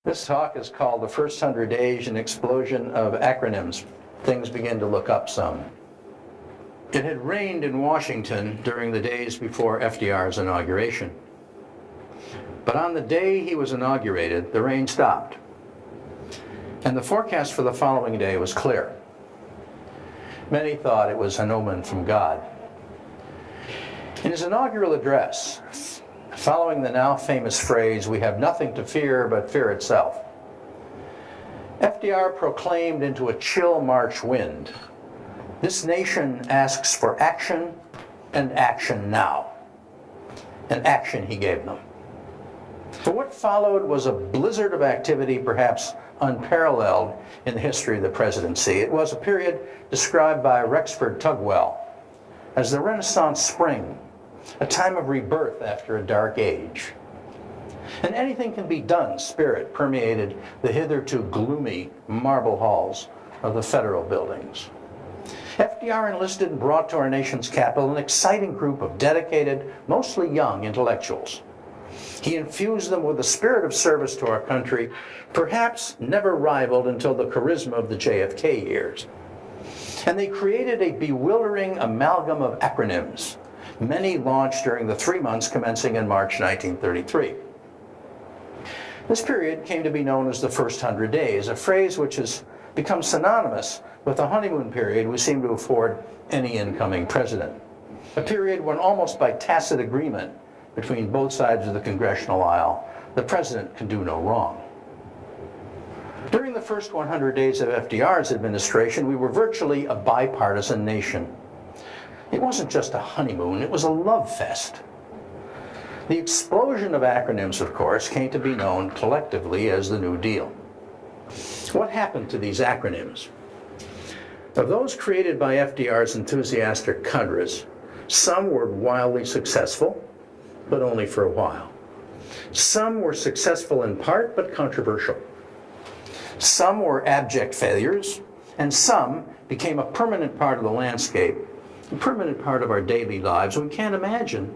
This talk is called The First 100 Days, an Explosion of Acronyms. Things begin to look up some. It had rained in Washington during the days before FDR's inauguration. But on the day he was inaugurated, the rain stopped. And the forecast for the following day was clear. Many thought it was an omen from God. In his inaugural address, following the now famous phrase, "We have nothing to fear but fear itself," FDR proclaimed into a chill March wind, "This nation asks for action, and action now." And action he gave them. So what followed was a blizzard of activity perhaps unparalleled in the history of the presidency. It was a period described by Rexford Tugwell as the Renaissance spring, a time of rebirth after a dark age. An anything can be done spirit permeated the hitherto gloomy marble halls of the federal buildings. FDR enlisted and brought to our nation's capital an exciting group of dedicated, mostly young intellectuals. He infused them with a spirit of service to our country, perhaps never rivaled until the charisma of the JFK years. And they created a bewildering amalgam of acronyms, many launched during the 3 months commencing in March 1933. This period came to be known as the first 100 days, a phrase which has become synonymous with the honeymoon period we seem to afford any incoming president. A period when almost by tacit agreement between both sides of the congressional aisle, the president can do no wrong. During the first 100 days of FDR's administration, we were virtually a bipartisan nation. It wasn't just a honeymoon, it was a love fest. The explosion of acronyms, of course, came to be known collectively as the New Deal. What happened to these acronyms? Of those created by FDR's enthusiastic cadres, some were wildly successful, but only for a while. Some were successful in part, but controversial. Some were abject failures, and some became a permanent part of the landscape, a permanent part of our daily lives. We can't imagine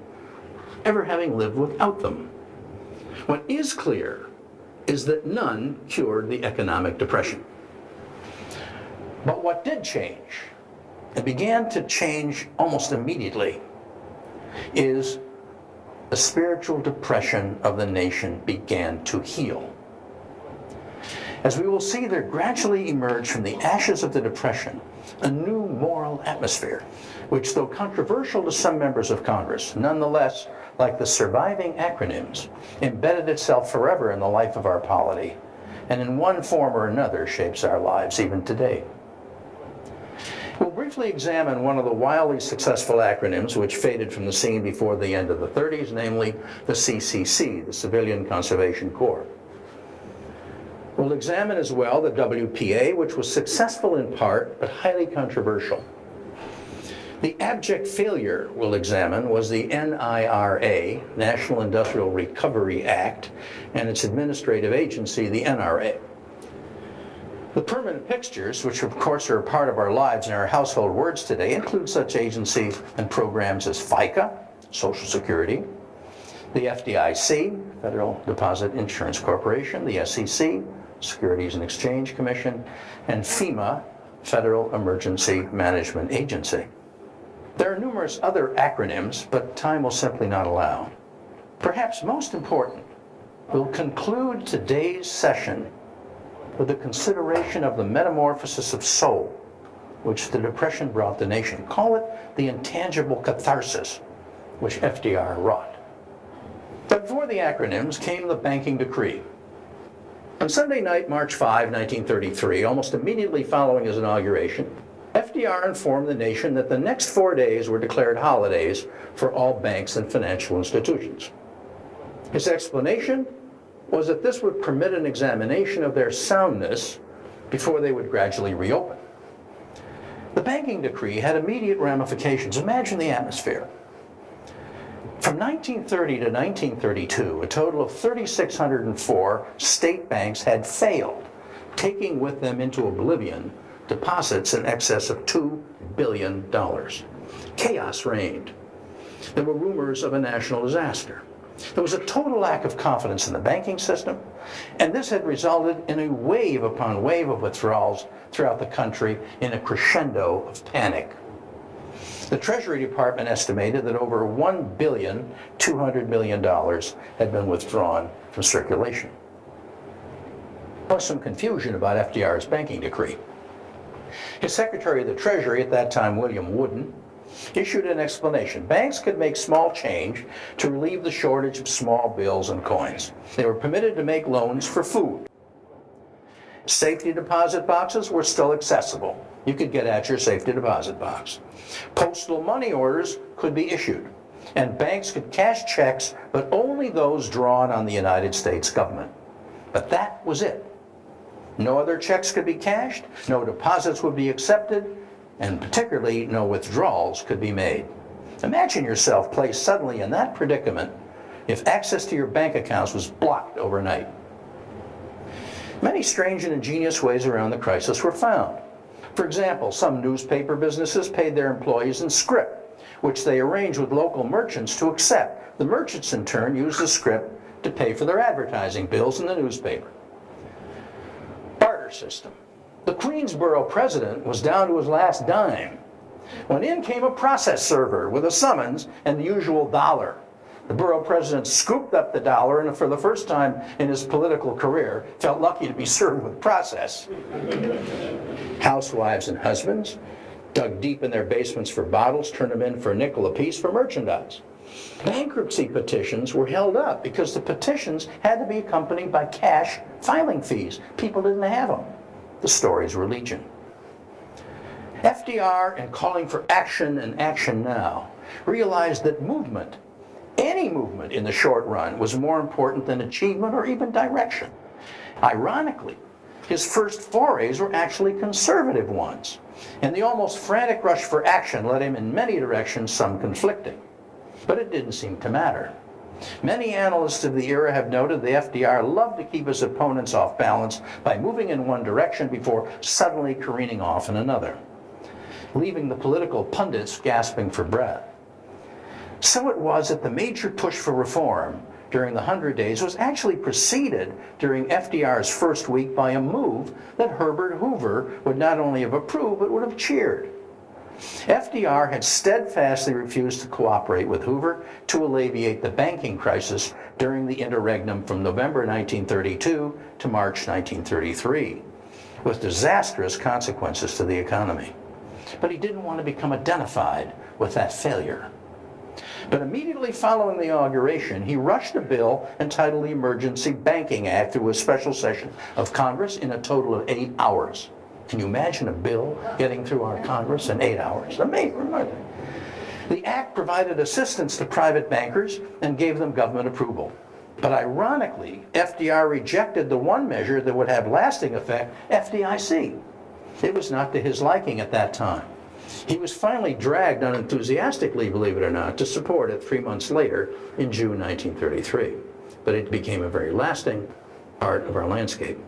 ever having lived without them. What is clear is that none cured the economic depression. But what did change, and began to change almost immediately, is the spiritual depression of the nation began to heal. As we will see, there gradually emerged from the ashes of the Depression a new moral atmosphere, which, though controversial to some members of Congress, nonetheless, like the surviving acronyms, embedded itself forever in the life of our polity, and in one form or another shapes our lives even today. We'll briefly examine one of the wildly successful acronyms which faded from the scene before the end of the 30s, namely the CCC, the Civilian Conservation Corps. We'll examine as well the WPA, which was successful in part, but highly controversial. The abject failure we'll examine was the NIRA, National Industrial Recovery Act, and its administrative agency, the NRA. The permanent fixtures, which of course are a part of our lives and our household words today, include such agencies and programs as FICA, Social Security, the FDIC, Federal Deposit Insurance Corporation, the SEC, Securities and Exchange Commission, and FEMA, Federal Emergency Management Agency. There are numerous other acronyms, but time will simply not allow. Perhaps most important, we'll conclude today's session with the consideration of the metamorphosis of soul, which the Depression brought the nation. Call it the intangible catharsis which FDR wrought. But before the acronyms came the banking decree. On Sunday night, March 5, 1933, almost immediately following his inauguration, FDR informed the nation that the next 4 days were declared holidays for all banks and financial institutions. His explanation was that this would permit an examination of their soundness before they would gradually reopen. The banking decree had immediate ramifications. Imagine the atmosphere. From 1930 to 1932, a total of 3,604 state banks had failed, taking with them into oblivion deposits in excess of $2 billion. Chaos reigned. There were rumors of a national disaster. There was a total lack of confidence in the banking system, and this had resulted in a wave upon wave of withdrawals throughout the country in a crescendo of panic. The Treasury Department estimated that over $1.2 billion had been withdrawn from circulation. There was some confusion about FDR's banking decree. His Secretary of the Treasury at that time, William Wooden, issued an explanation. Banks could make small change to relieve the shortage of small bills and coins. They were permitted to make loans for food. Safety deposit boxes were still accessible. You could get at your safety deposit box. Postal money orders could be issued, and banks could cash checks, but only those drawn on the United States government. But that was it. No other checks could be cashed, no deposits would be accepted, and particularly no withdrawals could be made. Imagine yourself placed suddenly in that predicament if access to your bank accounts was blocked overnight. Many strange and ingenious ways around the crisis were found. For example, some newspaper businesses paid their employees in scrip, which they arranged with local merchants to accept. The merchants in turn used the scrip to pay for their advertising bills in the newspaper. Barter system. The Queensboro president was down to his last dime when in came a process server with a summons and the usual dollar. The borough president scooped up the dollar and for the first time in his political career felt lucky to be served with process. Housewives and husbands dug deep in their basements for bottles, turned them in for a nickel apiece for merchandise. Bankruptcy petitions were held up because the petitions had to be accompanied by cash filing fees. People didn't have them. The stories were legion. FDR, in calling for action and action now, realized that movement, any movement in the short run, was more important than achievement or even direction. Ironically, his first forays were actually conservative ones, and the almost frantic rush for action led him in many directions, some conflicting. But it didn't seem to matter. Many analysts of the era have noted that FDR loved to keep his opponents off balance by moving in one direction before suddenly careening off in another, leaving the political pundits gasping for breath. So it was that the major push for reform during the 100 Days was actually preceded during FDR's first week by a move that Herbert Hoover would not only have approved, but would have cheered. FDR had steadfastly refused to cooperate with Hoover to alleviate the banking crisis during the interregnum from November 1932 to March 1933, with disastrous consequences to the economy. But he didn't want to become identified with that failure. But immediately following the inauguration, he rushed a bill entitled the Emergency Banking Act through a special session of Congress in a total of 8 hours. Can you imagine a bill getting through our Congress in 8 hours? Amazing, aren't they? The act provided assistance to private bankers and gave them government approval. But ironically, FDR rejected the one measure that would have lasting effect, FDIC. It was not to his liking at that time. He was finally dragged unenthusiastically, believe it or not, to support it 3 months later in June 1933. But it became a very lasting part of our landscape.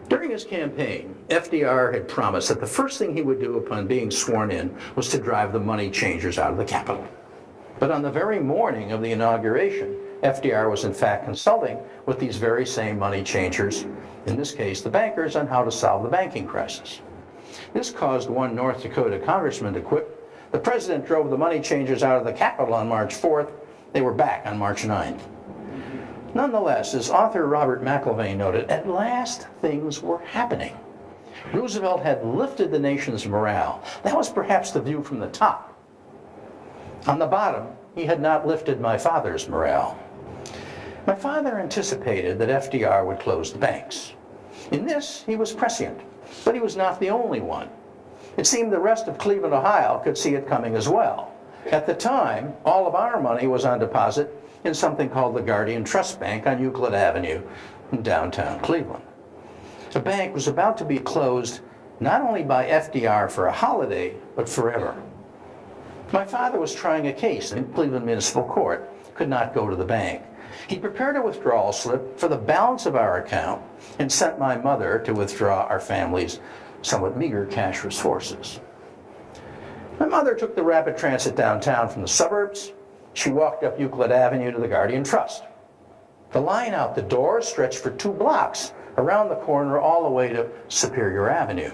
During his campaign, FDR had promised that the first thing he would do upon being sworn in was to drive the money changers out of the Capitol. But on the very morning of the inauguration, FDR was in fact consulting with these very same money changers, in this case the bankers, on how to solve the banking crisis. This caused one North Dakota congressman to quip. The president drove the money changers out of the Capitol on March 4th. They were back on March 9th. Nonetheless, as author Robert McIlvaine noted, at last things were happening. Roosevelt had lifted the nation's morale. That was perhaps the view from the top. On the bottom, he had not lifted my father's morale. My father anticipated that FDR would close the banks. In this, he was prescient, but he was not the only one. It seemed the rest of Cleveland, Ohio could see it coming as well. At the time, all of our money was on deposit in something called the Guardian Trust Bank on Euclid Avenue in downtown Cleveland. The bank was about to be closed not only by FDR for a holiday, but forever. My father was trying a case in Cleveland Municipal Court, could not go to the bank. He prepared a withdrawal slip for the balance of our account and sent my mother to withdraw our family's somewhat meager cash resources. My mother took the rapid transit downtown from the suburbs she walked up Euclid Avenue to the Guardian Trust. The line out the door stretched for 2 blocks, around the corner all the way to Superior Avenue.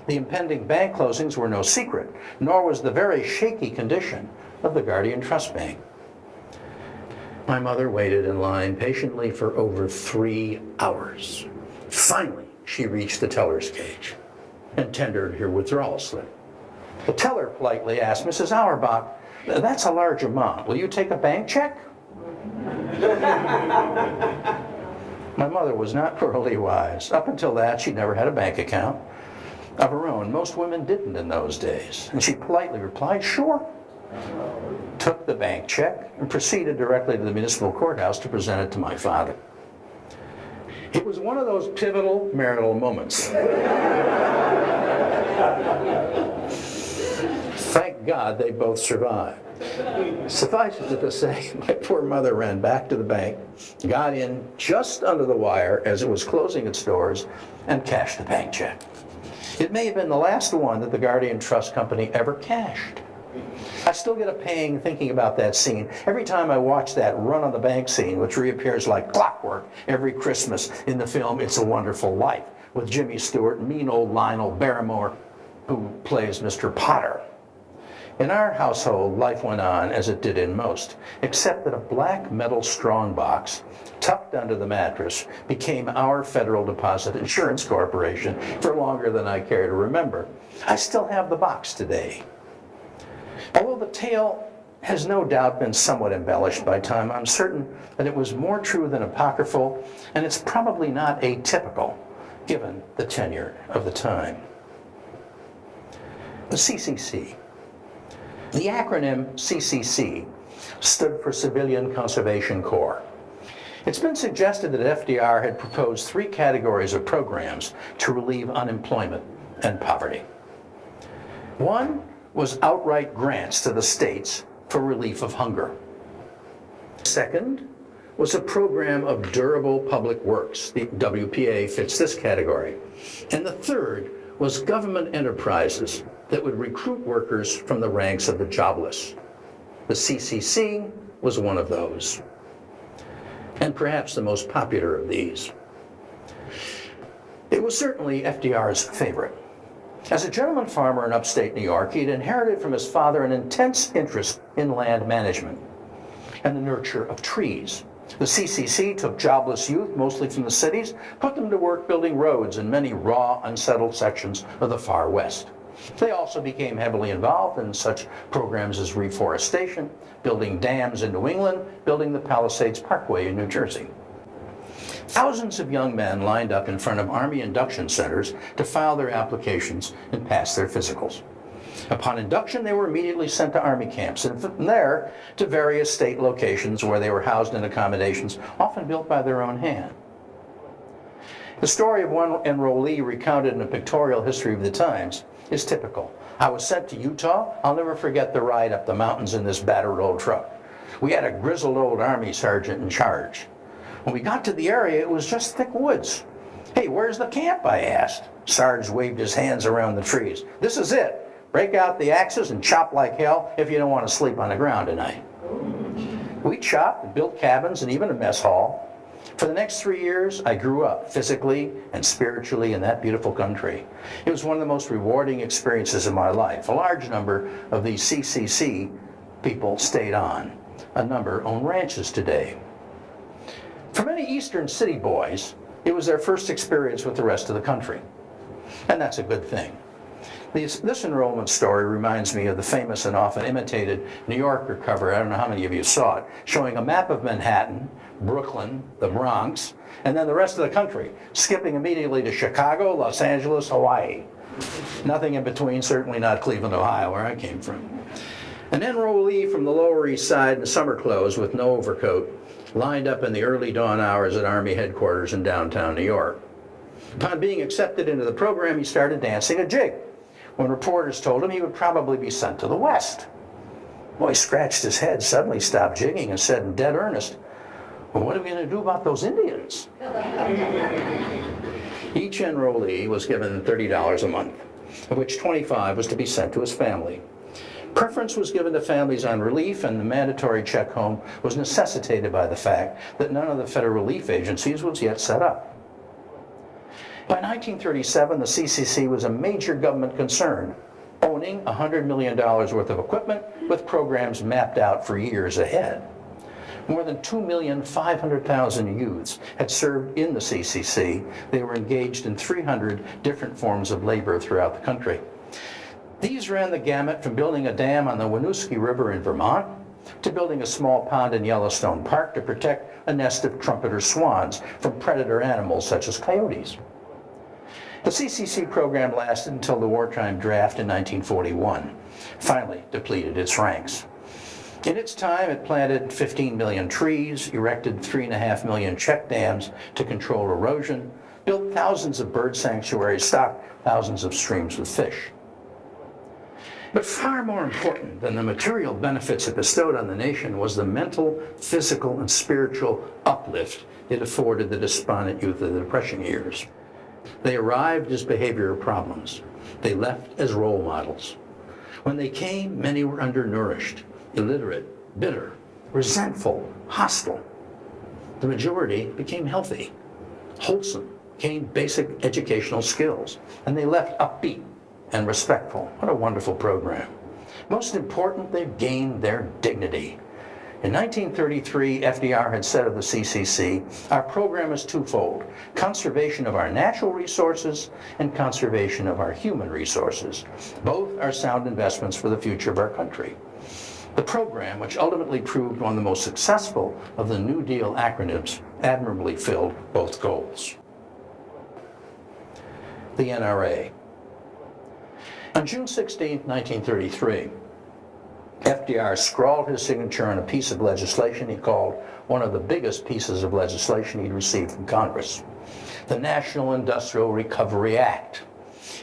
The impending bank closings were no secret, nor was the very shaky condition of the Guardian Trust Bank. My mother waited in line patiently for over 3 hours. Finally, she reached the teller's cage and tendered her withdrawal slip. The teller politely asked, "Mrs. Auerbach, that's a large amount. Will you take a bank check?" My mother was not worldly wise. Up until that, she'd never had a bank account of her own. Most women didn't in those days. And she politely replied, "Sure," took the bank check, and proceeded directly to the municipal courthouse to present it to my father. It was one of those pivotal marital moments. Thank God they both survived. Suffice it to say, my poor mother ran back to the bank, got in just under the wire as it was closing its doors, and cashed the bank check. It may have been the last one that the Guardian Trust Company ever cashed. I still get a pang thinking about that scene. Every time I watch that run on the bank scene, which reappears like clockwork every Christmas in the film It's a Wonderful Life, with Jimmy Stewart and mean old Lionel Barrymore, who plays Mr. Potter. In our household, life went on as it did in most, except that a black metal strongbox tucked under the mattress became our Federal Deposit Insurance Corporation for longer than I care to remember. I still have the box today. Although the tale has no doubt been somewhat embellished by time, I'm certain that it was more true than apocryphal, and it's probably not atypical, given the tenure of the time. The CCC. The acronym CCC stood for Civilian Conservation Corps. It's been suggested that FDR had proposed 3 categories of programs to relieve unemployment and poverty. One was outright grants to the states for relief of hunger. Second was a program of durable public works. The WPA fits this category. And the third was government enterprises that would recruit workers from the ranks of the jobless. The CCC was one of those, and perhaps the most popular of these. It was certainly FDR's favorite. As a gentleman farmer in upstate New York, he'd inherited from his father an intense interest in land management and the nurture of trees. The CCC took jobless youth, mostly from the cities, put them to work building roads in many raw, unsettled sections of the far west. They also became heavily involved in such programs as reforestation, building dams in New England, building the Palisades Parkway in New Jersey. Thousands of young men lined up in front of Army induction centers to file their applications and pass their physicals. Upon induction, they were immediately sent to Army camps, and from there to various state locations where they were housed in accommodations, often built by their own hand. The story of one enrollee recounted in a pictorial history of the times is typical. I was sent to Utah. I'll never forget the ride up the mountains in this battered old truck. We had a grizzled old Army sergeant in charge. When we got to the area, it was just thick woods. "Hey, where's the camp?" I asked. Sarge waved his hands around the trees. "This is it. Break out the axes and chop like hell if you don't want to sleep on the ground tonight." We chopped and built cabins and even a mess hall. For the next 3 years, I grew up physically and spiritually in that beautiful country. It was one of the most rewarding experiences of my life. A large number of these CCC people stayed on. A number own ranches today. For many Eastern city boys, it was their first experience with the rest of the country. And that's a good thing. This enrollment story reminds me of the famous and often imitated New Yorker cover, I don't know how many of you saw it, showing a map of Manhattan, Brooklyn, the Bronx, and then the rest of the country, skipping immediately to Chicago, Los Angeles, Hawaii. Nothing in between, certainly not Cleveland, Ohio, where I came from. An enrollee from the Lower East Side in summer clothes with no overcoat lined up in the early dawn hours at Army headquarters in downtown New York. Upon being accepted into the program, he started dancing a jig. When reporters told him he would probably be sent to the West. Well, he scratched his head, suddenly stopped jigging, and said in dead earnest, "Well, what are we going to do about those Indians?" Each enrollee was given $30 a month, of which $25 was to be sent to his family. Preference was given to families on relief, and the mandatory check home was necessitated by the fact that none of the federal relief agencies was yet set up. By 1937, the CCC was a major government concern, owning $100 million worth of equipment with programs mapped out for years ahead. More than 2,500,000 youths had served in the CCC. They were engaged in 300 different forms of labor throughout the country. These ran the gamut from building a dam on the Winooski River in Vermont to building a small pond in Yellowstone Park to protect a nest of trumpeter swans from predator animals such as coyotes. The CCC program lasted until the wartime draft in 1941, finally depleted its ranks. In its time, it planted 15 million trees, erected 3.5 million check dams to control erosion, built thousands of bird sanctuaries, stocked thousands of streams with fish. But far more important than the material benefits it bestowed on the nation was the mental, physical, and spiritual uplift it afforded the despondent youth of the Depression years. They arrived as behavioral problems. They left as role models. When they came, many were undernourished, illiterate, bitter, resentful, hostile. The majority became healthy, wholesome, gained basic educational skills, and they left upbeat and respectful. What a wonderful program. Most important, they gained their dignity. In 1933, FDR had said of the CCC, our program is twofold: conservation of our natural resources and conservation of our human resources. Both are sound investments for the future of our country. The program, which ultimately proved one of the most successful of the New Deal acronyms, admirably filled both goals. The NRA. On June 16, 1933, FDR scrawled his signature on a piece of legislation he called one of the biggest pieces of legislation he'd received from Congress, the National Industrial Recovery Act.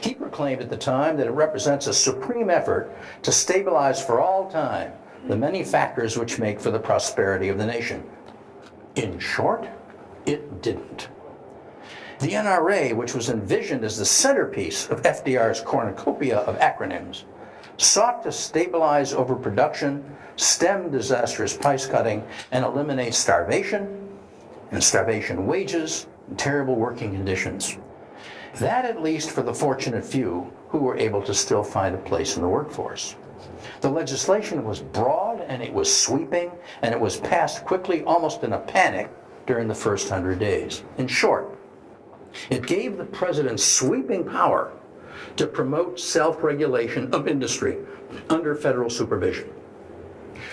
He proclaimed at the time that it represents a supreme effort to stabilize for all time the many factors which make for the prosperity of the nation. In short, it didn't. The NRA, which was envisioned as the centerpiece of FDR's cornucopia of acronyms, sought to stabilize overproduction, stem disastrous price cutting, and eliminate starvation and starvation wages and terrible working conditions. That, at least for the fortunate few who were able to still find a place in the workforce. The legislation was broad and it was sweeping, and it was passed quickly, almost in a panic, during the first 100 days. In short, it gave the president sweeping power to promote self-regulation of industry under federal supervision,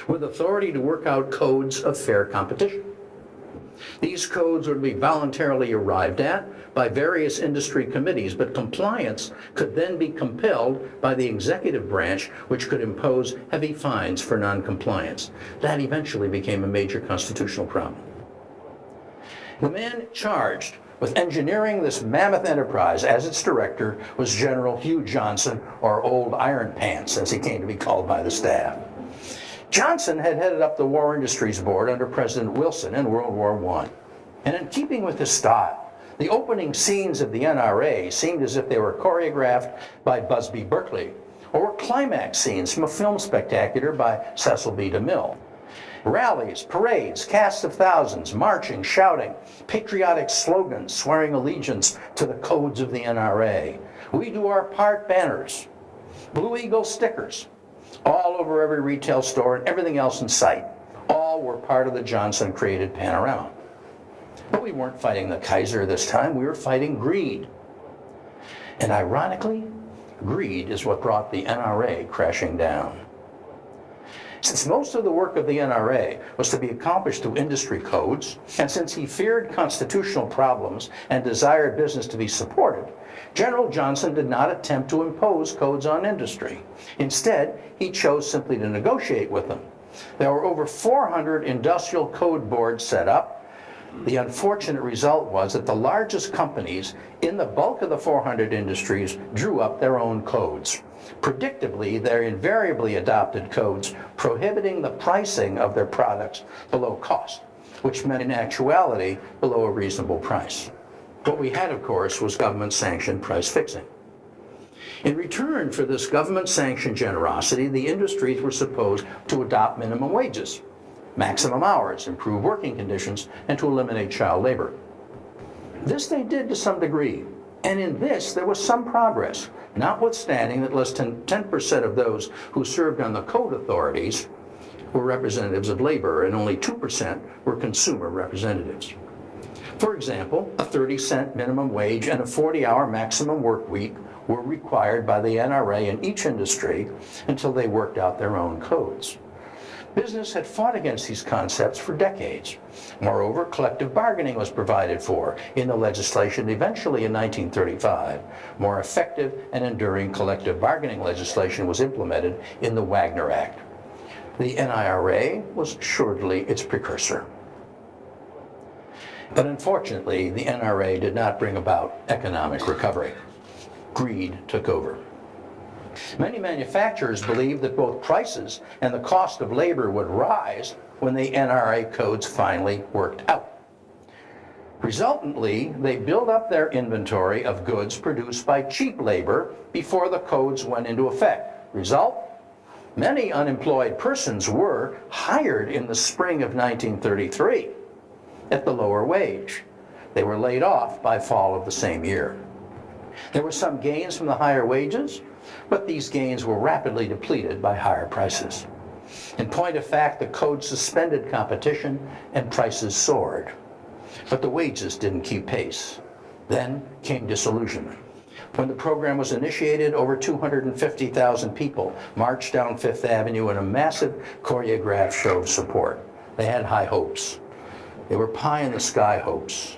with authority to work out codes of fair competition. These codes would be voluntarily arrived at by various industry committees, but compliance could then be compelled by the executive branch, which could impose heavy fines for noncompliance. That eventually became a major constitutional problem. The man charged with engineering this mammoth enterprise as its director was General Hugh Johnson, or Old Iron Pants, as he came to be called by the staff. Johnson had headed up the War Industries Board under President Wilson in World War I. And in keeping with his style, the opening scenes of the NRA seemed as if they were choreographed by Busby Berkeley, or were climax scenes from a film spectacular by Cecil B. DeMille. Rallies, parades, casts of thousands, marching, shouting, patriotic slogans, swearing allegiance to the codes of the NRA. We do our part banners, Blue Eagle stickers, all over every retail store and everything else in sight. All were part of the Johnson-created panorama. But we weren't fighting the Kaiser this time, we were fighting greed. And ironically, greed is what brought the NRA crashing down. Since most of the work of the NRA was to be accomplished through industry codes, and since he feared constitutional problems and desired business to be supported, General Johnson did not attempt to impose codes on industry. Instead, he chose simply to negotiate with them. There were over 400 industrial code boards set up. The unfortunate result was that the largest companies in the bulk of the 400 industries drew up their own codes. Predictably, they invariably adopted codes prohibiting the pricing of their products below cost, which meant in actuality below a reasonable price. What we had, of course, was government-sanctioned price fixing. In return for this government-sanctioned generosity, the industries were supposed to adopt minimum wages, maximum hours, improve working conditions, and to eliminate child labor. This they did to some degree, and in this there was some progress, notwithstanding that less than 10% of those who served on the code authorities were representatives of labor, and only 2% were consumer representatives. For example, a 30-cent minimum wage and a 40-hour maximum work week were required by the NRA in each industry until they worked out their own codes. Business had fought against these concepts for decades. Moreover, collective bargaining was provided for in the legislation. Eventually, in 1935, more effective and enduring collective bargaining legislation was implemented in the Wagner Act. The NIRA was assuredly its precursor. But unfortunately, the NRA did not bring about economic recovery. Greed took over. Many manufacturers believed that both prices and the cost of labor would rise when the NRA codes finally worked out. Resultantly, they built up their inventory of goods produced by cheap labor before the codes went into effect. Result? Many unemployed persons were hired in the spring of 1933 at the lower wage. They were laid off by fall of the same year. There were some gains from the higher wages, but these gains were rapidly depleted by higher prices. In point of fact, the code suspended competition and prices soared. But the wages didn't keep pace. Then came disillusionment. When the program was initiated, over 250,000 people marched down Fifth Avenue in a massive choreographed show of support. They had high hopes. They were pie-in-the-sky hopes.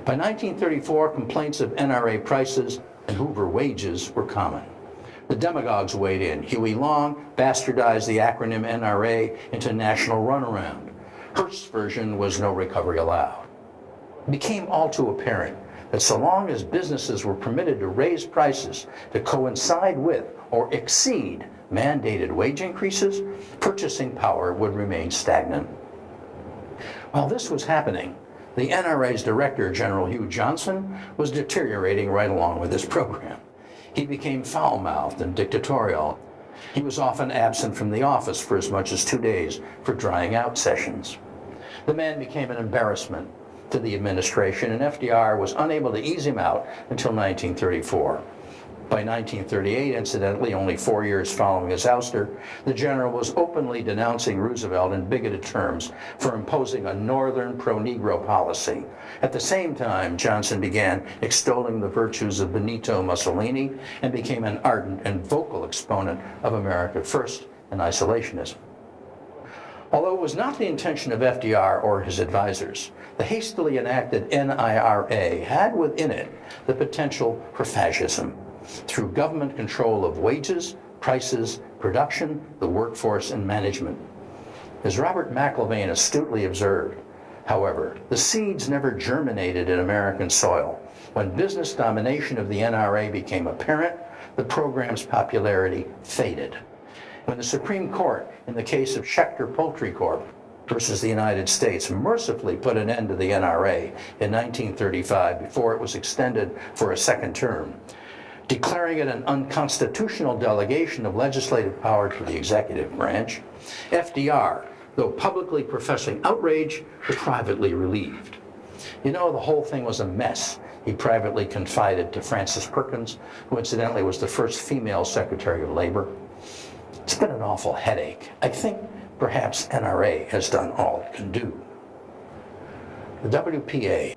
By 1934, complaints of NRA prices and Hoover wages were common. The demagogues weighed in. Huey Long bastardized the acronym NRA into National Runaround. Hearst's version was No Recovery Allowed. It became all too apparent that so long as businesses were permitted to raise prices to coincide with or exceed mandated wage increases, purchasing power would remain stagnant. While this was happening, the NRA's Director General Hugh Johnson was deteriorating right along with his program. He became foul-mouthed and dictatorial. He was often absent from the office for as much as 2 days for drying out sessions. The man became an embarrassment to the administration, and FDR was unable to ease him out until 1934. By 1938, incidentally, only 4 years following his ouster, the general was openly denouncing Roosevelt in bigoted terms for imposing a northern pro-Negro policy. At the same time, Johnson began extolling the virtues of Benito Mussolini and became an ardent and vocal exponent of America First and isolationism. Although it was not the intention of FDR or his advisors, the hastily enacted NIRA had within it the potential for fascism through government control of wages, prices, production, the workforce, and management. As Robert McIlvaine astutely observed, however, the seeds never germinated in American soil. When business domination of the NRA became apparent, the program's popularity faded. When the Supreme Court, in the case of Schechter Poultry Corp. Versus the United States, mercifully put an end to the NRA in 1935 before it was extended for a second term, declaring it an unconstitutional delegation of legislative power to the executive branch, FDR, though publicly professing outrage, was privately relieved. You know, the whole thing was a mess, he privately confided to Frances Perkins, who incidentally was the first female Secretary of Labor. It's been an awful headache. I think perhaps NRA has done all it can do. The WPA.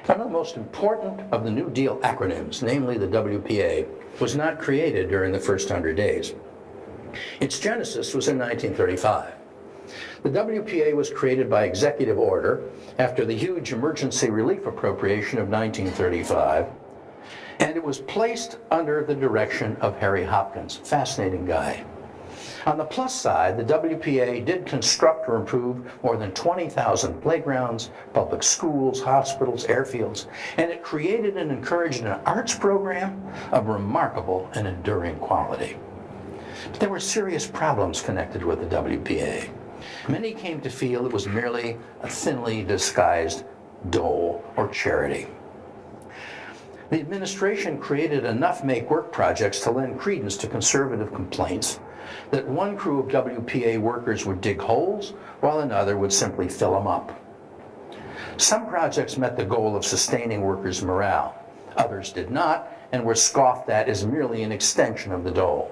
One of the most important of the New Deal acronyms, namely the WPA, was not created during the first 100 days. Its genesis was in 1935. The WPA was created by executive order after the huge emergency relief appropriation of 1935, and it was placed under the direction of Harry Hopkins, fascinating guy. On the plus side, the WPA did construct or improve more than 20,000 playgrounds, public schools, hospitals, airfields, and it created and encouraged an arts program of remarkable and enduring quality. But there were serious problems connected with the WPA. Many came to feel it was merely a thinly disguised dole or charity. The administration created enough make-work projects to lend credence to conservative complaints that one crew of WPA workers would dig holes while another would simply fill them up. Some projects met the goal of sustaining workers' morale. Others did not and were scoffed at as merely an extension of the dole.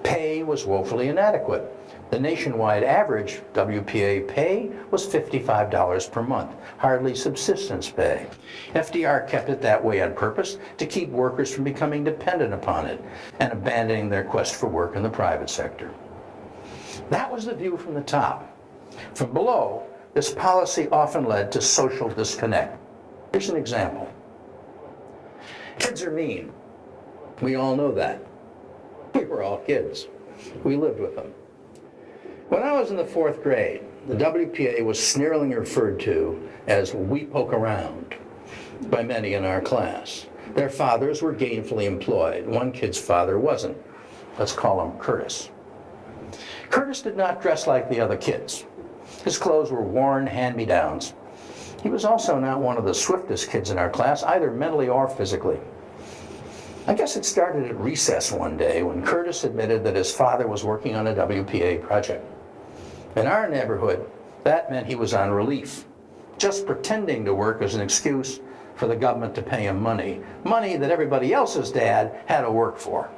Pay was woefully inadequate. The nationwide average WPA pay was $55 per month, hardly subsistence pay. FDR kept it that way on purpose to keep workers from becoming dependent upon it and abandoning their quest for work in the private sector. That was the view from the top. From below, this policy often led to social disconnect. Here's an example. Kids are mean. We all know that. We were all kids. We lived with them. When I was in the 4th grade, the WPA was sneeringly referred to as "we poke around" by many in our class. Their fathers were gainfully employed. One kid's father wasn't. Let's call him Curtis. Curtis did not dress like the other kids. His clothes were worn hand-me-downs. He was also not one of the swiftest kids in our class, either mentally or physically. I guess it started at recess one day when Curtis admitted that his father was working on a WPA project. In our neighborhood, that meant he was on relief, just pretending to work as an excuse for the government to pay him money that everybody else's dad had to work for.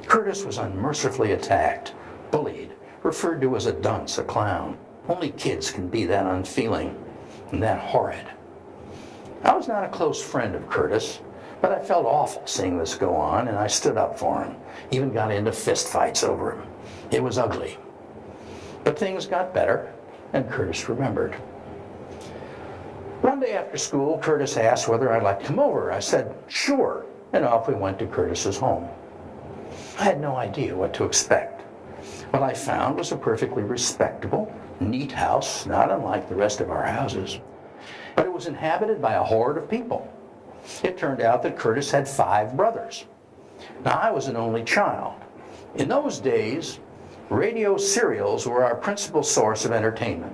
Curtis was unmercifully attacked, bullied, referred to as a dunce, a clown. Only kids can be that unfeeling and that horrid. I was not a close friend of Curtis, but I felt awful seeing this go on, and I stood up for him, even got into fistfights over him. It was ugly. But things got better, and Curtis remembered. One day after school, Curtis asked whether I'd like to come over. I said, sure, and off we went to Curtis's home. I had no idea what to expect. What I found was a perfectly respectable, neat house, not unlike the rest of our houses. But it was inhabited by a horde of people. It turned out that Curtis had 5 brothers. Now, I was an only child. In those days, radio serials were our principal source of entertainment,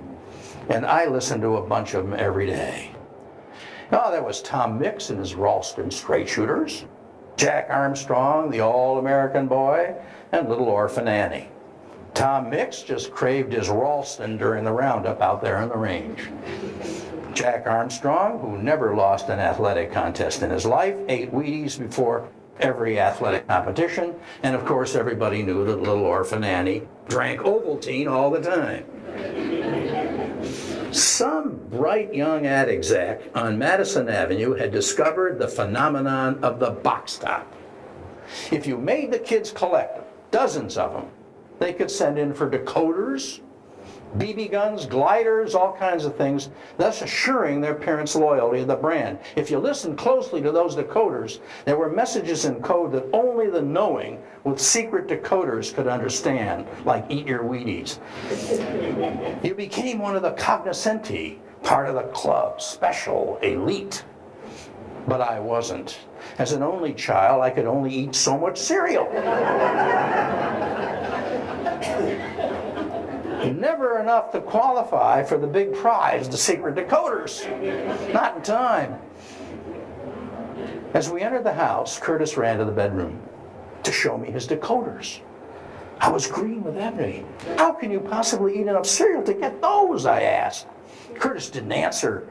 and I listened to a bunch of them every day. Oh, there was Tom Mix and his Ralston straight shooters, Jack Armstrong, the all-American boy, and Little Orphan Annie. Tom Mix just craved his Ralston during the roundup out there in the range. Jack Armstrong, who never lost an athletic contest in his life, ate Wheaties before every athletic competition, and of course everybody knew that Little Orphan Annie drank Ovaltine all the time. Some bright young ad exec on Madison Avenue had discovered the phenomenon of the box top. If you made the kids collect them, dozens of them, they could send in for decoders, BB guns, gliders, all kinds of things, thus assuring their parents' loyalty to the brand. If you listened closely to those decoders, there were messages in code that only the knowing with secret decoders could understand, like "eat your Wheaties." You became one of the cognoscenti, part of the club, special, elite. But I wasn't. As an only child, I could only eat so much cereal. Never enough to qualify for the big prize, the secret decoders. Not in time. As we entered the house, Curtis ran to the bedroom to show me his decoders. I was green with envy. How can you possibly eat enough cereal to get those? I asked. Curtis didn't answer.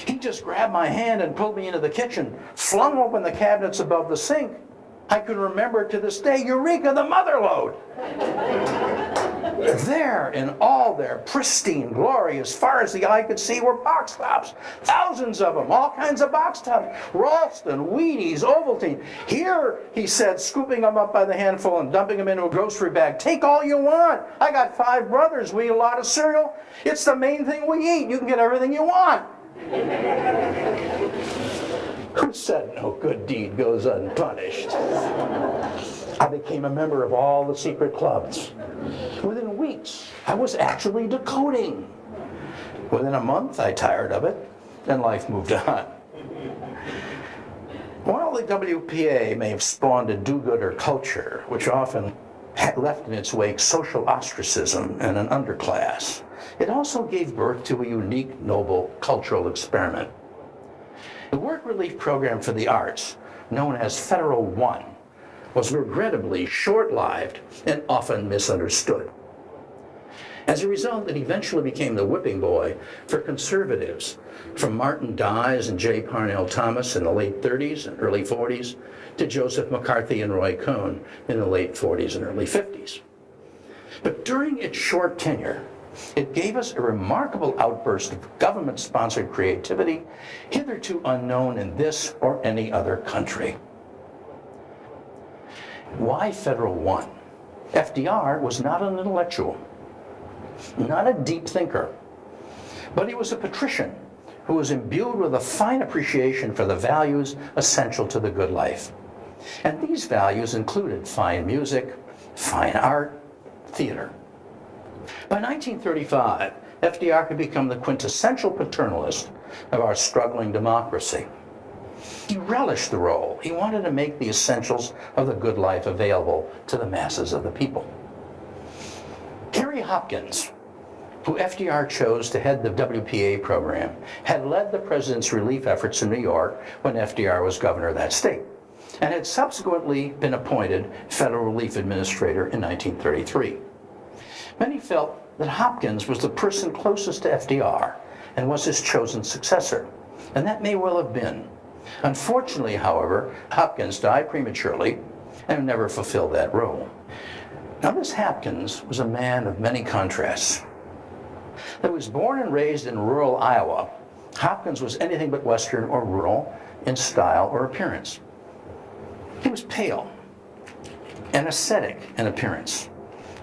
He just grabbed my hand and pulled me into the kitchen, flung open the cabinets above the sink. I can remember to this day, Eureka, the mother lode. There, in all their pristine glory, as far as the eye could see, were box tops. Thousands of them, all kinds of box tops. Ralston, Wheaties, Ovaltine. Here, he said, scooping them up by the handful and dumping them into a grocery bag. Take all you want. I got 5 brothers. We eat a lot of cereal. It's the main thing we eat. You can get everything you want. Who said no good deed goes unpunished? I became a member of all the secret clubs. Within weeks, I was actually decoding. Within a month, I tired of it, and life moved on. While the WPA may have spawned a do-gooder culture, which often had left in its wake social ostracism and an underclass, it also gave birth to a unique, noble cultural experiment. The work relief program for the arts, known as Federal One, was regrettably short-lived and often misunderstood. As a result, it eventually became the whipping boy for conservatives, from Martin Dyes and J. Parnell Thomas in the late 30s and early 40s to Joseph McCarthy and Roy Cohn in the late 40s and early 50s. But during its short tenure, it gave us a remarkable outburst of government-sponsored creativity hitherto unknown in this or any other country. Why Federal One? FDR was not an intellectual, not a deep thinker, but he was a patrician who was imbued with a fine appreciation for the values essential to the good life. And these values included fine music, fine art, theater. By 1935, FDR had become the quintessential paternalist of our struggling democracy. He relished the role. He wanted to make the essentials of the good life available to the masses of the people. Harry Hopkins, who FDR chose to head the WPA program, had led the president's relief efforts in New York when FDR was governor of that state, and had subsequently been appointed Federal Relief Administrator in 1933. Many felt that Hopkins was the person closest to FDR and was his chosen successor, and that may well have been. Unfortunately, however, Hopkins died prematurely and never fulfilled that role. Now, this Hopkins was a man of many contrasts. Though he was born and raised in rural Iowa, Hopkins was anything but Western or rural in style or appearance. He was pale and ascetic in appearance,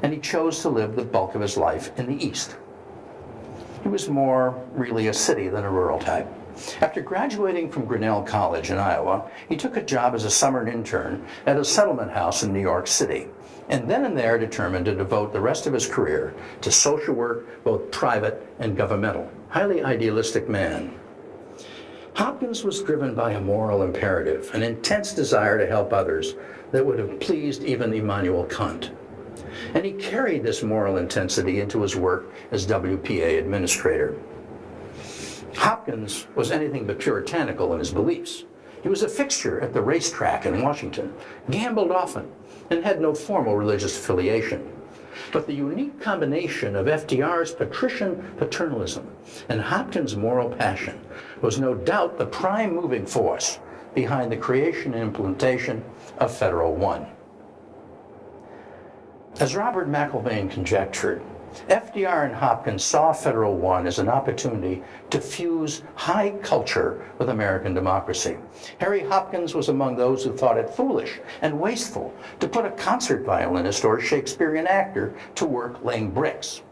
and he chose to live the bulk of his life in the East. He was more really a city than a rural type. After graduating from Grinnell College in Iowa, he took a job as a summer intern at a settlement house in New York City, and then and there determined to devote the rest of his career to social work, both private and governmental. Highly idealistic man. Hopkins was driven by a moral imperative, an intense desire to help others that would have pleased even Immanuel Kant. And he carried this moral intensity into his work as WPA administrator. Hopkins was anything but puritanical in his beliefs. He was a fixture at the racetrack in Washington, gambled often, and had no formal religious affiliation. But the unique combination of FDR's patrician paternalism and Hopkins' moral passion was no doubt the prime moving force behind the creation and implementation of Federal One. As Robert McIlvaine conjectured, FDR and Hopkins saw Federal One as an opportunity to fuse high culture with American democracy. Harry Hopkins was among those who thought it foolish and wasteful to put a concert violinist or a Shakespearean actor to work laying bricks.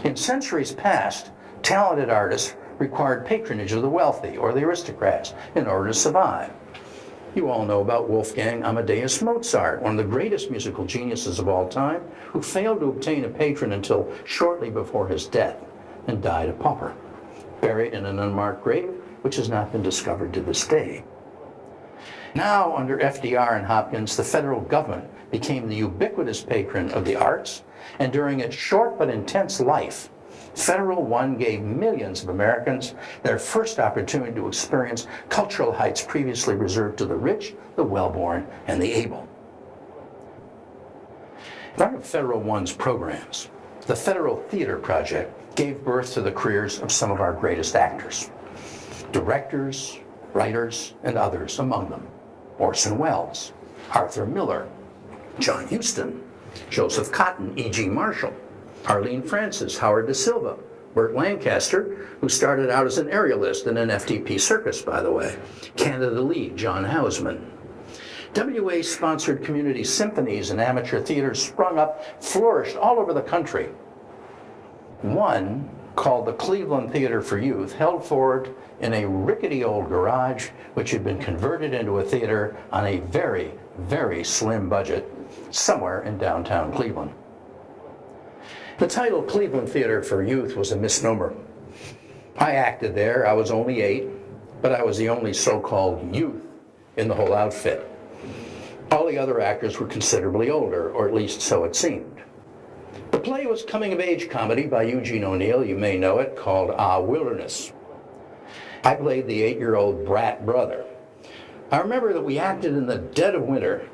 In centuries past, talented artists required patronage of the wealthy or the aristocrats in order to survive. You all know about Wolfgang Amadeus Mozart, one of the greatest musical geniuses of all time, who failed to obtain a patron until shortly before his death and died a pauper, buried in an unmarked grave which has not been discovered to this day. Now, under FDR and Hopkins, the federal government became the ubiquitous patron of the arts, and during its short but intense life, Federal One gave millions of Americans their first opportunity to experience cultural heights previously reserved to the rich, the well-born, and the able. Part of Federal One's programs, the Federal Theater Project gave birth to the careers of some of our greatest actors, directors, writers, and others among them. Orson Welles, Arthur Miller, John Huston, Joseph Cotton, E.G. Marshall, Arlene Francis, Howard Da Silva, Burt Lancaster, who started out as an aerialist in an FTP circus, by the way, Canada Lee, John Houseman. WA-sponsored community symphonies and amateur theaters sprung up, flourished all over the country. One, called the Cleveland Theater for Youth, held forward in a rickety old garage which had been converted into a theater on a very, very slim budget somewhere in downtown Cleveland. The title Cleveland Theater for Youth was a misnomer. I acted there. I was only 8, but I was the only so-called youth in the whole outfit. All the other actors were considerably older, or at least so it seemed. The play was coming-of-age comedy by Eugene O'Neill, you may know it, called Ah, Wilderness. I played the 8-year-old brat brother. I remember that we acted in the dead of winter,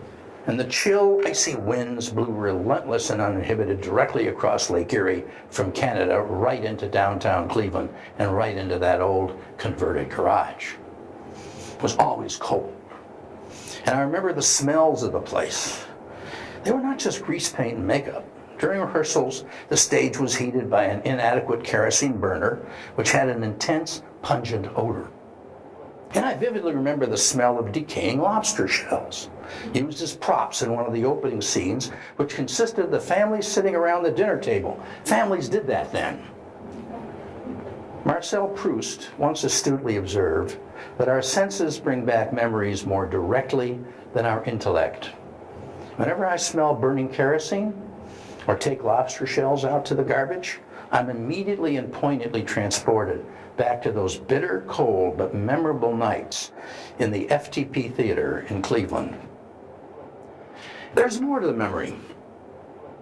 and the chill, icy winds blew relentless and uninhibited directly across Lake Erie from Canada right into downtown Cleveland and right into that old converted garage. It was always cold. And I remember the smells of the place. They were not just grease paint and makeup. During rehearsals, the stage was heated by an inadequate kerosene burner, which had an intense, pungent odor. And I vividly remember the smell of decaying lobster shells, used as props in one of the opening scenes, which consisted of the families sitting around the dinner table. Families did that then. Marcel Proust once astutely observed that our senses bring back memories more directly than our intellect. Whenever I smell burning kerosene or take lobster shells out to the garbage, I'm immediately and poignantly transported back to those bitter, cold, but memorable nights in the FTP Theater in Cleveland. There's more to the memory.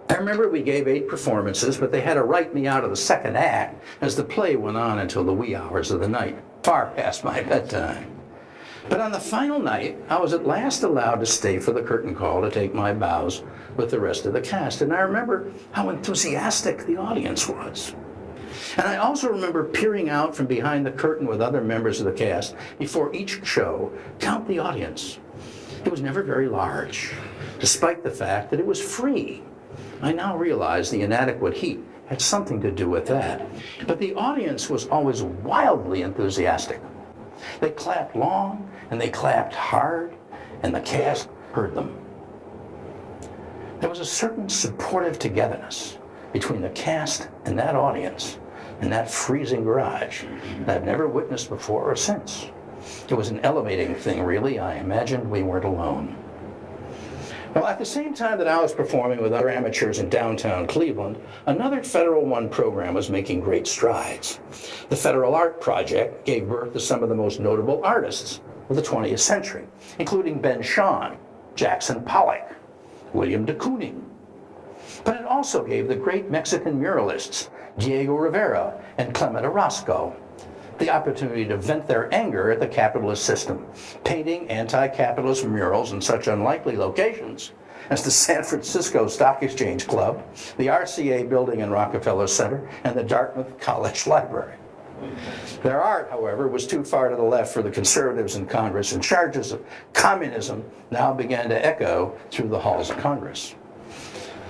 I remember we gave 8 performances, but they had to write me out of the second act as the play went on until the wee hours of the night, far past my bedtime. But on the final night, I was at last allowed to stay for the curtain call to take my bows with the rest of the cast, and I remember how enthusiastic the audience was. And I also remember peering out from behind the curtain with other members of the cast before each show, count the audience. It was never very large, despite the fact that it was free. I now realize the inadequate heat had something to do with that. But the audience was always wildly enthusiastic. They clapped long and they clapped hard, and the cast heard them. There was a certain supportive togetherness between the cast and that audience in that freezing garage that I've never witnessed before or since. It was an elevating thing, really. I imagined we weren't alone. Well, at the same time that I was performing with other amateurs in downtown Cleveland, another Federal One program was making great strides. The Federal Art Project gave birth to some of the most notable artists of the 20th century, including Ben Shahn, Jackson Pollock, William de Kooning. But it also gave the great Mexican muralists, Diego Rivera and Clement Orozco, the opportunity to vent their anger at the capitalist system, painting anti-capitalist murals in such unlikely locations as the San Francisco Stock Exchange Club, the RCA building in Rockefeller Center, and the Dartmouth College Library. Their art, however, was too far to the left for the conservatives in Congress, and charges of communism now began to echo through the halls of Congress.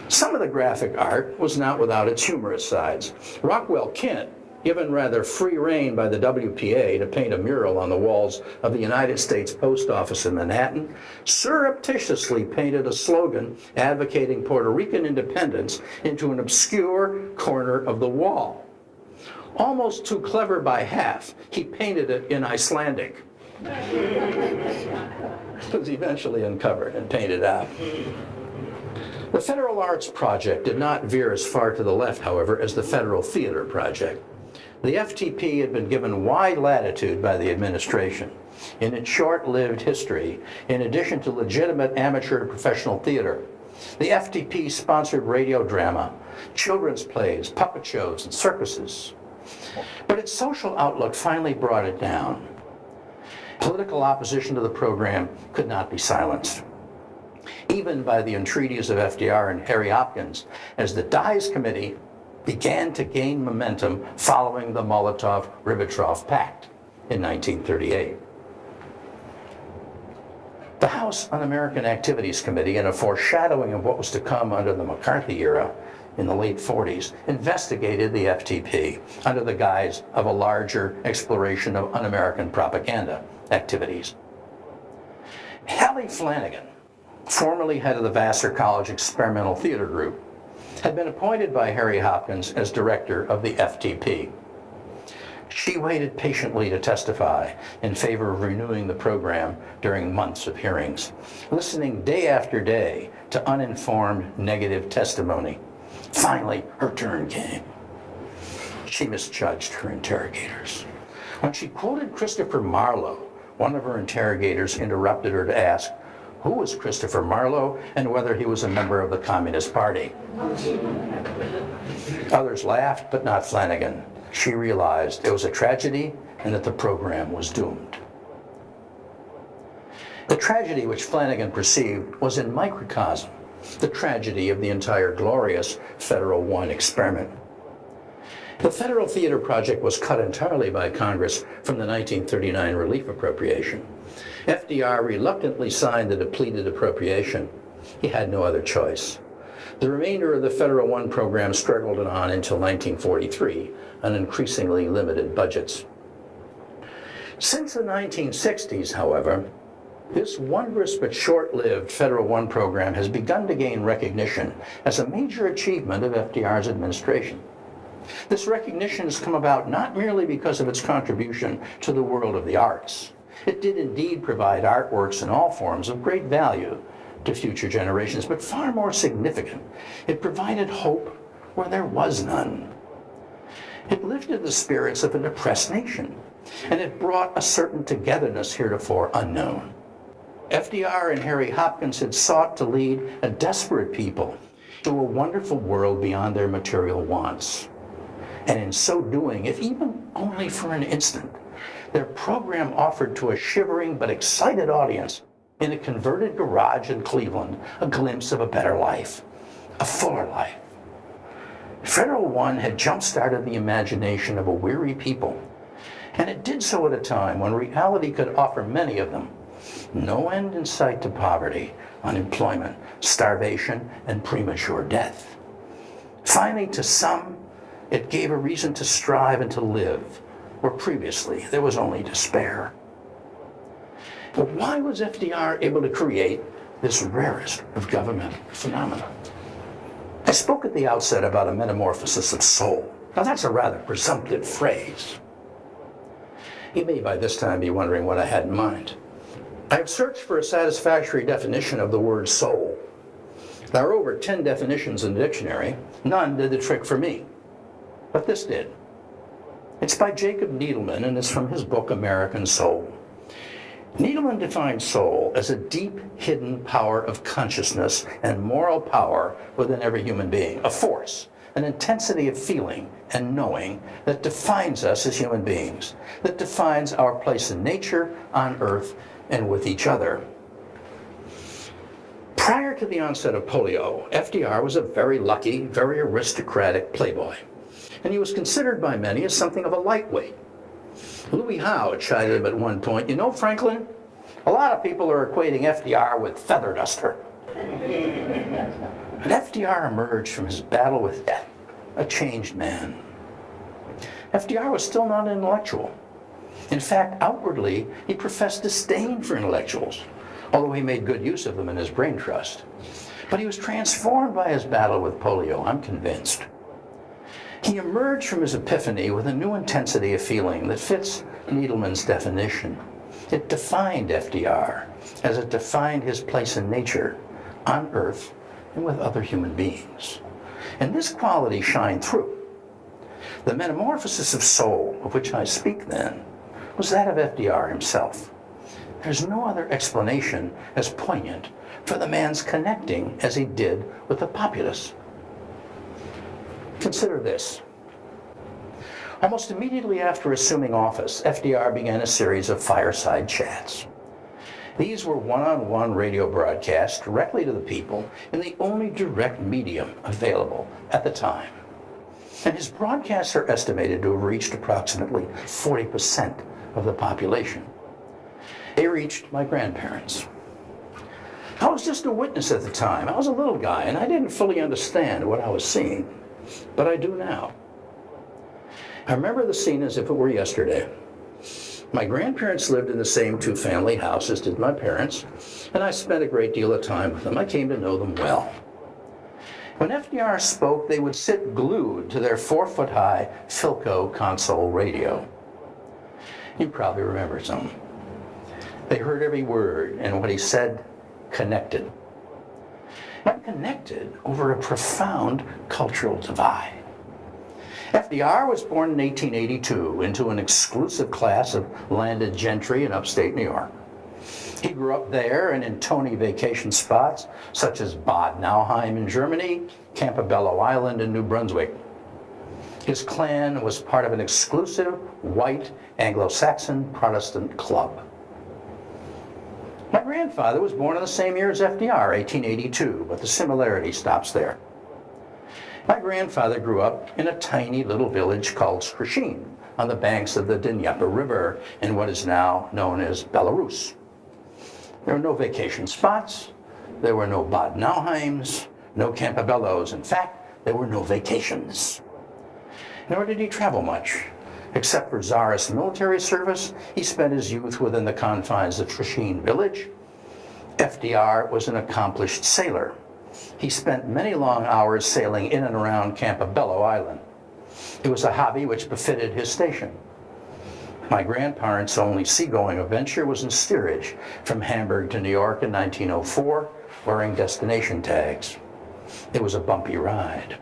Some of the graphic art was not without its humorous sides. Rockwell Kent, given rather free rein by the WPA to paint a mural on the walls of the United States Post Office in Manhattan, surreptitiously painted a slogan advocating Puerto Rican independence into an obscure corner of the wall. Almost too clever by half, he painted it in Icelandic. It was eventually uncovered and painted out. The Federal Arts Project did not veer as far to the left, however, as the Federal Theater Project. The FTP had been given wide latitude by the administration. In its short-lived history, in addition to legitimate amateur to professional theater, the FTP sponsored radio drama, children's plays, puppet shows, and circuses. But its social outlook finally brought it down. Political opposition to the program could not be silenced, even by the entreaties of FDR and Harry Hopkins, as the Dies Committee began to gain momentum following the Molotov-Ribbentrop Pact in 1938. The House Un-American Activities Committee, in a foreshadowing of what was to come under the McCarthy era in the late 40s, investigated the FTP under the guise of a larger exploration of un-American propaganda activities. Hallie Flanagan, formerly head of the Vassar College Experimental Theater Group, had been appointed by Harry Hopkins as director of the FTP. She waited patiently to testify in favor of renewing the program during months of hearings, listening day after day to uninformed negative testimony. Finally, her turn came. She misjudged her interrogators. When she quoted Christopher Marlowe, one of her interrogators interrupted her to ask who was Christopher Marlowe and whether he was a member of the Communist Party. Others laughed, but not Flanagan. She realized it was a tragedy and that the program was doomed. The tragedy which Flanagan perceived was in microcosm the tragedy of the entire glorious Federal One experiment. The Federal Theater Project was cut entirely by Congress from the 1939 relief appropriation. FDR reluctantly signed the depleted appropriation. He had no other choice. The remainder of the Federal One program struggled on until 1943 on increasingly limited budgets. Since the 1960s, however, this wondrous but short-lived Federal One program has begun to gain recognition as a major achievement of FDR's administration. This recognition has come about not merely because of its contribution to the world of the arts. It did indeed provide artworks in all forms of great value to future generations, but far more significant, it provided hope where there was none. It lifted the spirits of a depressed nation, and it brought a certain togetherness heretofore unknown. FDR and Harry Hopkins had sought to lead a desperate people to a wonderful world beyond their material wants. And in so doing, if even only for an instant, their program offered to a shivering but excited audience in a converted garage in Cleveland a glimpse of a better life, a fuller life. Federal One had jump-started the imagination of a weary people, and it did so at a time when reality could offer many of them no end in sight to poverty, unemployment, starvation, and premature death. Finally, to some, it gave a reason to strive and to live, where previously there was only despair. But why was FDR able to create this rarest of government phenomena? I spoke at the outset about a metamorphosis of soul. Now that's a rather presumptive phrase. You may by this time be wondering what I had in mind. I have searched for a satisfactory definition of the word soul. There are over 10 definitions in the dictionary. None did the trick for me, but this did. It's by Jacob Needleman, and it's from his book, American Soul. Needleman defines soul as a deep, hidden power of consciousness and moral power within every human being, a force, an intensity of feeling and knowing that defines us as human beings, that defines our place in nature, on earth, and with each other. Prior to the onset of polio, FDR was a very lucky, very aristocratic playboy, and he was considered by many as something of a lightweight. Louis Howe chided him at one point, "You know, Franklin, a lot of people are equating FDR with feather duster." But FDR emerged from his battle with death, a changed man. FDR was still not an intellectual. In fact, outwardly, he professed disdain for intellectuals, although he made good use of them in his brain trust. But he was transformed by his battle with polio, I'm convinced. He emerged from his epiphany with a new intensity of feeling that fits Needleman's definition. It defined FDR as it defined his place in nature, on earth, and with other human beings. And this quality shined through. The metamorphosis of soul, of which I speak then, was that of FDR himself. There's no other explanation as poignant for the man's connecting as he did with the populace. Consider this. Almost immediately after assuming office, FDR began a series of Fireside Chats. These were one-on-one radio broadcasts directly to the people in the only direct medium available at the time. And his broadcasts are estimated to have reached approximately 40% of the population. They reached my grandparents. I was just a witness at the time. I was a little guy, and I didn't fully understand what I was seeing, but I do now. I remember the scene as if it were yesterday. My grandparents lived in the same two-family house as did my parents, and I spent a great deal of time with them. I came to know them well. When FDR spoke, they would sit glued to their 4-foot-high Philco console radio. You probably remember some. They heard every word, and what he said connected. But connected over a profound cultural divide. FDR was born in 1882 into an exclusive class of landed gentry in upstate New York. He grew up there and in Tony vacation spots such as Bad Nauheim in Germany, Campobello Island in New Brunswick. His clan was part of an exclusive white Anglo-Saxon Protestant club. My grandfather was born in the same year as FDR, 1882, but the similarity stops there. My grandfather grew up in a tiny little village called Skrashin on the banks of the Dnieper River in what is now known as Belarus. There were no vacation spots, there were no Bad Nauheims, no Campobellos. In fact, there were no vacations. Nor did he travel much. Except for Tsarist military service, he spent his youth within the confines of Skrashin village. FDR was an accomplished sailor. He spent many long hours sailing in and around Campobello Island. It was a hobby which befitted his station. My grandparents' only seagoing adventure was in steerage from Hamburg to New York in 1904, wearing destination tags. It was a bumpy ride.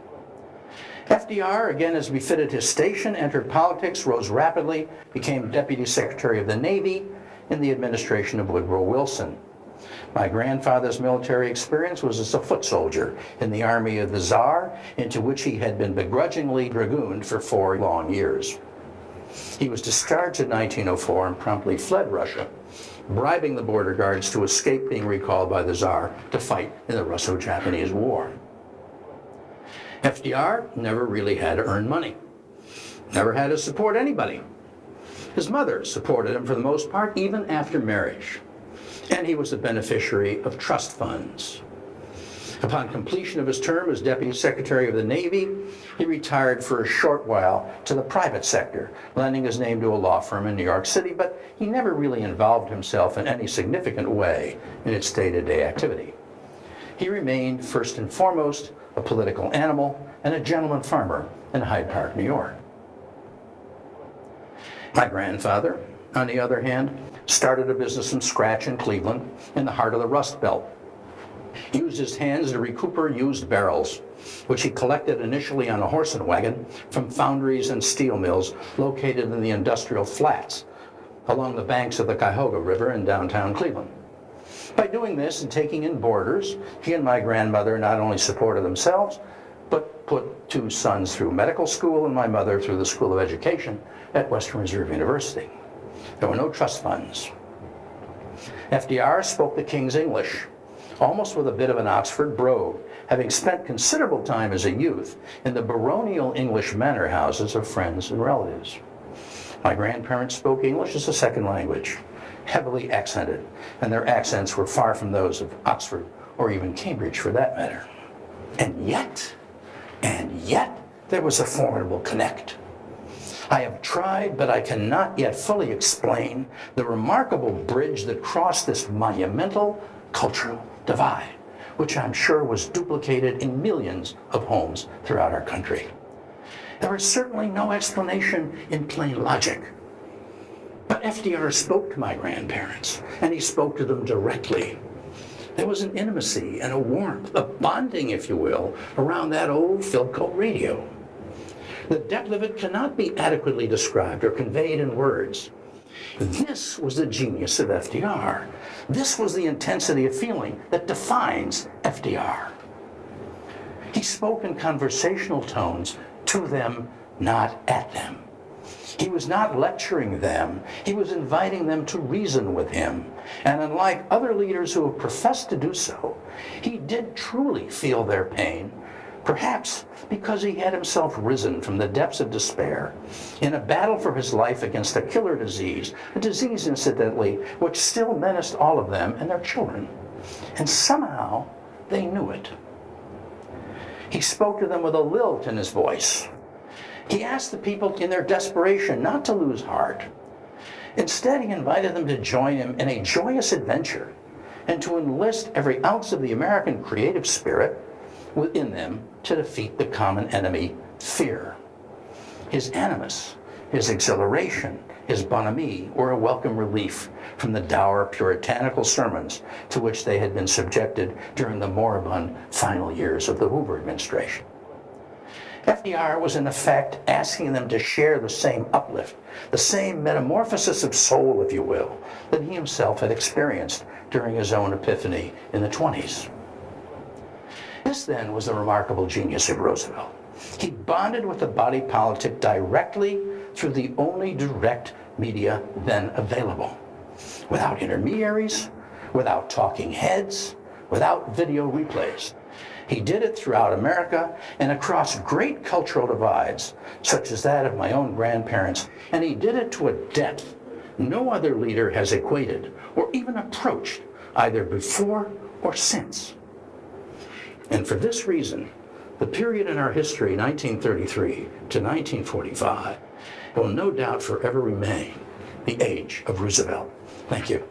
FDR, again as befitted his station, entered politics, rose rapidly, became Deputy Secretary of the Navy in the administration of Woodrow Wilson. My grandfather's military experience was as a foot soldier in the army of the Tsar, into which he had been begrudgingly dragooned for 4 long years. He was discharged in 1904 and promptly fled Russia, bribing the border guards to escape being recalled by the Tsar to fight in the Russo-Japanese War. FDR never really had to earn money, never had to support anybody. His mother supported him for the most part, even after marriage, and he was a beneficiary of trust funds. Upon completion of his term as Deputy Secretary of the Navy, he retired for a short while to the private sector, lending his name to a law firm in New York City, but he never really involved himself in any significant way in its day-to-day activity. He remained, first and foremost, a political animal and a gentleman farmer in Hyde Park, New York. My grandfather, on the other hand, started a business from scratch in Cleveland in the heart of the Rust Belt. He used his hands to recuperate used barrels, which he collected initially on a horse and wagon from foundries and steel mills located in the industrial flats along the banks of the Cuyahoga River in downtown Cleveland. By doing this and taking in boarders, he and my grandmother not only supported themselves, but put 2 sons through medical school and my mother through the School of Education at Western Reserve University. There were no trust funds. FDR spoke the King's English, almost with a bit of an Oxford brogue, having spent considerable time as a youth in the baronial English manor houses of friends and relatives. My grandparents spoke English as a second language, heavily accented, and their accents were far from those of Oxford or even Cambridge for that matter. And yet, there was a formidable connect. I have tried, but I cannot yet fully explain the remarkable bridge that crossed this monumental cultural divide, which I'm sure was duplicated in millions of homes throughout our country. There is certainly no explanation in plain logic. But FDR spoke to my grandparents, and he spoke to them directly. There was an intimacy and a warmth, a bonding, if you will, around that old Philco radio. The depth of it cannot be adequately described or conveyed in words. This was the genius of FDR. This was the intensity of feeling that defines FDR. He spoke in conversational tones to them, not at them. He was not lecturing them. He was inviting them to reason with him. And unlike other leaders who have professed to do so, he did truly feel their pain, perhaps because he had himself risen from the depths of despair in a battle for his life against a killer disease, a disease, incidentally, which still menaced all of them and their children. And somehow they knew it. He spoke to them with a lilt in his voice. He asked the people in their desperation not to lose heart. Instead, he invited them to join him in a joyous adventure and to enlist every ounce of the American creative spirit within them to defeat the common enemy, fear. His animus, his exhilaration, his bonhomie were a welcome relief from the dour puritanical sermons to which they had been subjected during the moribund final years of the Hoover administration. FDR was in effect asking them to share the same uplift, the same metamorphosis of soul, if you will, that he himself had experienced during his own epiphany in the 20s. This then was the remarkable genius of Roosevelt. He bonded with the body politic directly through the only direct media then available, without intermediaries, without talking heads, without video replays. He did it throughout America and across great cultural divides, such as that of my own grandparents, and he did it to a depth no other leader has equated or even approached, either before or since. And for this reason, the period in our history, 1933 to 1945, will no doubt forever remain the age of Roosevelt. Thank you.